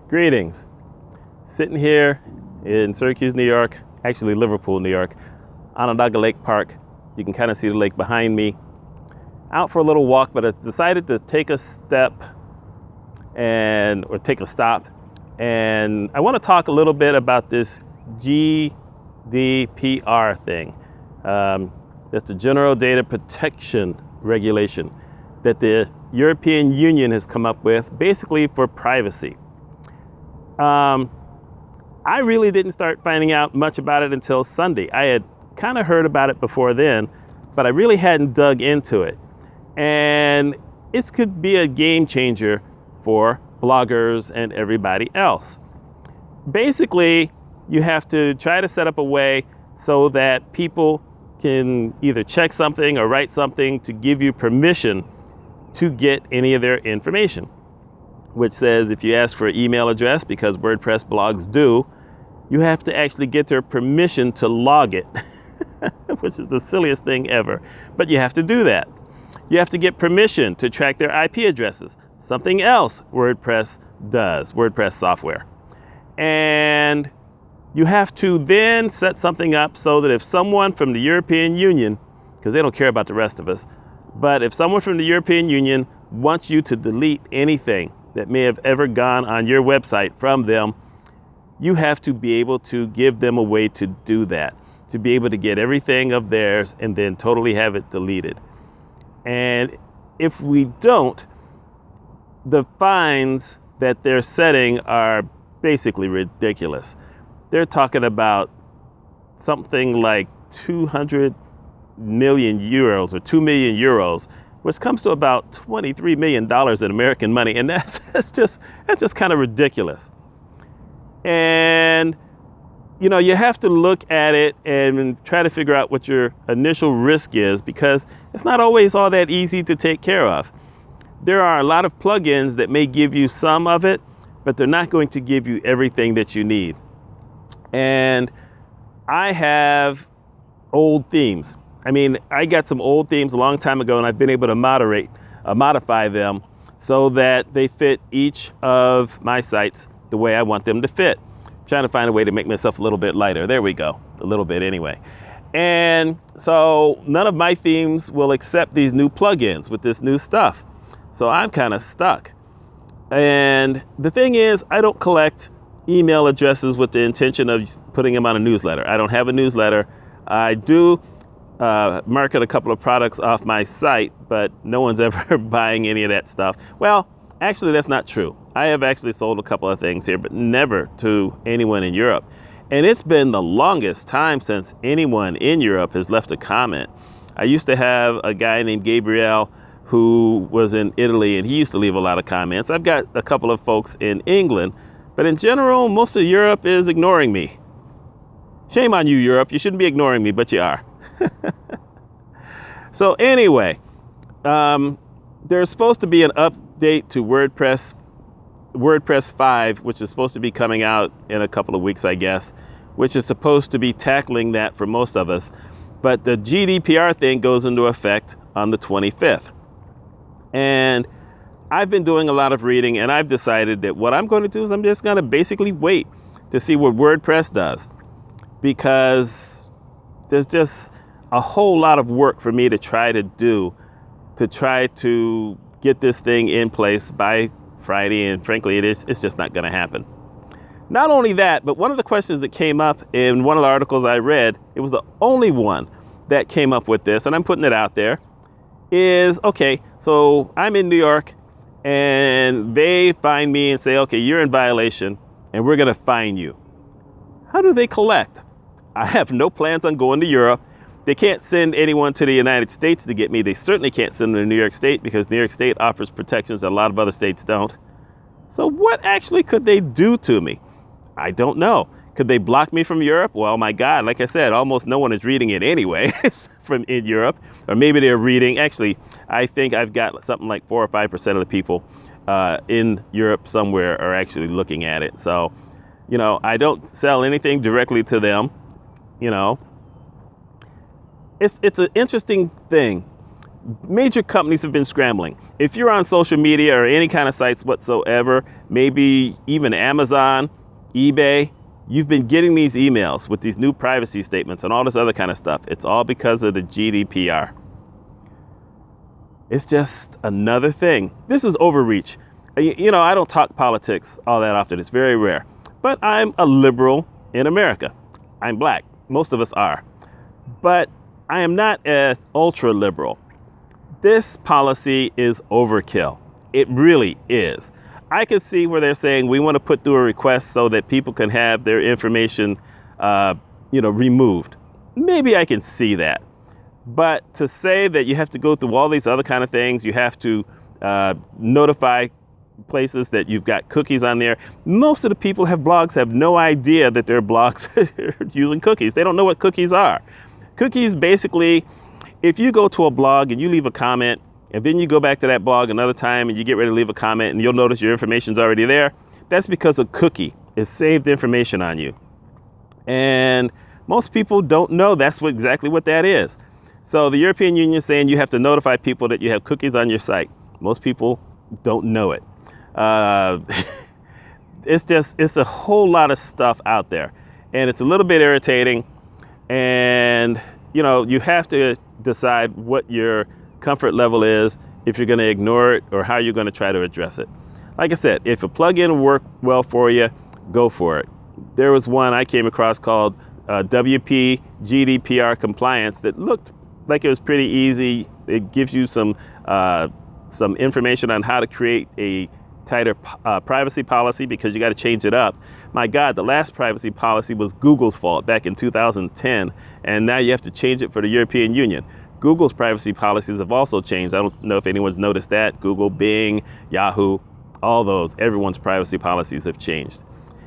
Greetings. Sitting here in Syracuse, New York, actually Liverpool, New York, Onondaga Lake Park. You can kind of see the lake behind me. Out for a little walk, but I decided to take a stop, and I want to talk a little bit about this GDPR thing. That's the General Data Protection Regulation that the European Union has come up with, basically for privacy. I really didn't start finding out much about it until Sunday. I had kind of heard about it before then, but I really hadn't dug into it. And it could be a game changer for bloggers and everybody else. Basically, you have to try to set up a way so that people can either check something or write something to give you permission to get any of their information, which says if you ask for an email address, because WordPress blogs do, you have to actually get their permission to log it, which is the silliest thing ever. But you have to do that. You have to get permission to track their IP addresses, something else WordPress does, WordPress software. And you have to then set something up so that if someone from the European Union, because they don't care about the rest of us, but if someone from the European Union wants you to delete anything that may have ever gone on your website from them, you have to be able to give them a way to do that, to be able to get everything of theirs and then totally have it deleted. And if we don't, the fines that they're setting are basically ridiculous. They're talking about something like 200 million euros or 2 million euros, which comes to about $23 million in American money. And that's just kind of ridiculous. And, you know, you have to look at it and try to figure out what your initial risk is, because it's not always all that easy to take care of. There are a lot of plugins that may give you some of it, but they're not going to give you everything that you need. And I have old themes. I mean, I got some old themes a long time ago, and I've been able to modify them so that they fit each of my sites the way I want them to fit. I'm trying to find a way to make myself a little bit lighter. There we go, a little bit anyway. And so none of my themes will accept these new plugins with this new stuff. So I'm kind of stuck. And the thing is, I don't collect email addresses with the intention of putting them on a newsletter. I don't have a newsletter. I do market a couple of products off my site, but no one's ever buying any of that stuff. Well, actually, that's not true. I have actually sold a couple of things here, but never to anyone in Europe. And it's been the longest time since anyone in Europe has left a comment. I used to have a guy named Gabriel who was in Italy, and he used to leave a lot of comments. I've got a couple of folks in England, but in general, most of Europe is ignoring me. Shame on you, Europe. You shouldn't be ignoring me, but you are. So anyway, there's supposed to be an update to WordPress 5, which is supposed to be coming out in a couple of weeks, I guess, which is supposed to be tackling that for most of us. But the GDPR thing goes into effect on the 25th. And I've been doing a lot of reading, and I've decided that what I'm going to do is I'm just going to basically wait to see what WordPress does, because there's just a whole lot of work for me to try to do to try to get this thing in place by Friday. And frankly, it's just not going to happen. Not only that, but one of the questions that came up in one of the articles I read, it was the only one that came up with this, and I'm putting it out there, is, okay, so I'm in New York and they find me and say, okay, you're in violation and we're going to fine you. How do they collect? I have no plans on going to Europe. They can't send anyone to the United States to get me. They certainly can't send them to New York State, because New York State offers protections that a lot of other states don't. So what actually could they do to me? I don't know. Could they block me from Europe? Well, my God, like I said, almost no one is reading it anyway from in Europe. Or maybe they're reading. Actually, I think I've got something like 4 or 5% of the people in Europe somewhere are actually looking at it. So, you know, I don't sell anything directly to them. You know, it's an interesting thing. Major companies have been scrambling. If you're on social media or any kind of sites whatsoever, maybe even Amazon, eBay, you've been getting these emails with these new privacy statements and all this other kind of stuff. It's all because of the GDPR. It's just another thing. This is overreach. You know, I don't talk politics all that often. It's very rare. But I'm a liberal in America. I'm black. Most of us are. But I am not an ultra liberal. This policy is overkill. It really is. I could see where they're saying we want to put through a request so that people can have their information, removed. Maybe I can see that. But to say that you have to go through all these other kind of things, you have to notify places that you've got cookies on there. Most of the people who have blogs have no idea that their blogs are using cookies. They don't know what cookies are. Cookies basically, if you go to a blog and you leave a comment, and then you go back to that blog another time and you get ready to leave a comment and you'll notice your information's already there, that's because a cookie is saved information on you. And most people don't know that's exactly what that is. So the European Union is saying you have to notify people that you have cookies on your site. Most people don't know it. It's a whole lot of stuff out there. And it's a little bit irritating. And, you have to decide what your comfort level is, if you're going to ignore it or how you're going to try to address it. Like I said, if a plugin worked well for you, go for it. There was one I came across called WP GDPR compliance that looked like it was pretty easy. It gives you some information on how to create a tighter privacy policy because you got to change it up. My God, the last privacy policy was Google's fault back in 2010, and now you have to change it for the European Union. Google's privacy policies have also changed. I don't know if anyone's noticed that. Google, Bing, Yahoo, all those, everyone's privacy policies have changed.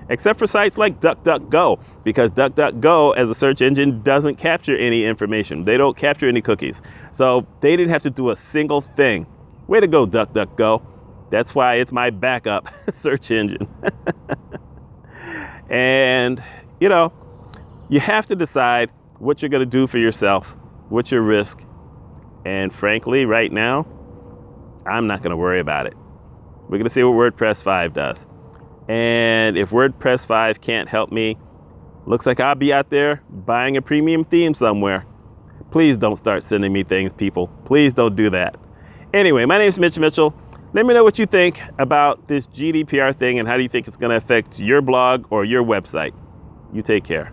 Except for sites like DuckDuckGo, because DuckDuckGo as a search engine doesn't capture any information. They don't capture any cookies. So they didn't have to do a single thing. Way to go, DuckDuckGo. That's why it's my backup search engine. And, you have to decide what you're going to do for yourself. What's your risk? And frankly, right now, I'm not going to worry about it. We're going to see what WordPress 5 does. And if WordPress 5 can't help me, looks like I'll be out there buying a premium theme somewhere. Please don't start sending me things, people. Please don't do that. Anyway, my name is Mitch Mitchell. Let me know what you think about this GDPR thing and how do you think it's going to affect your blog or your website. You take care.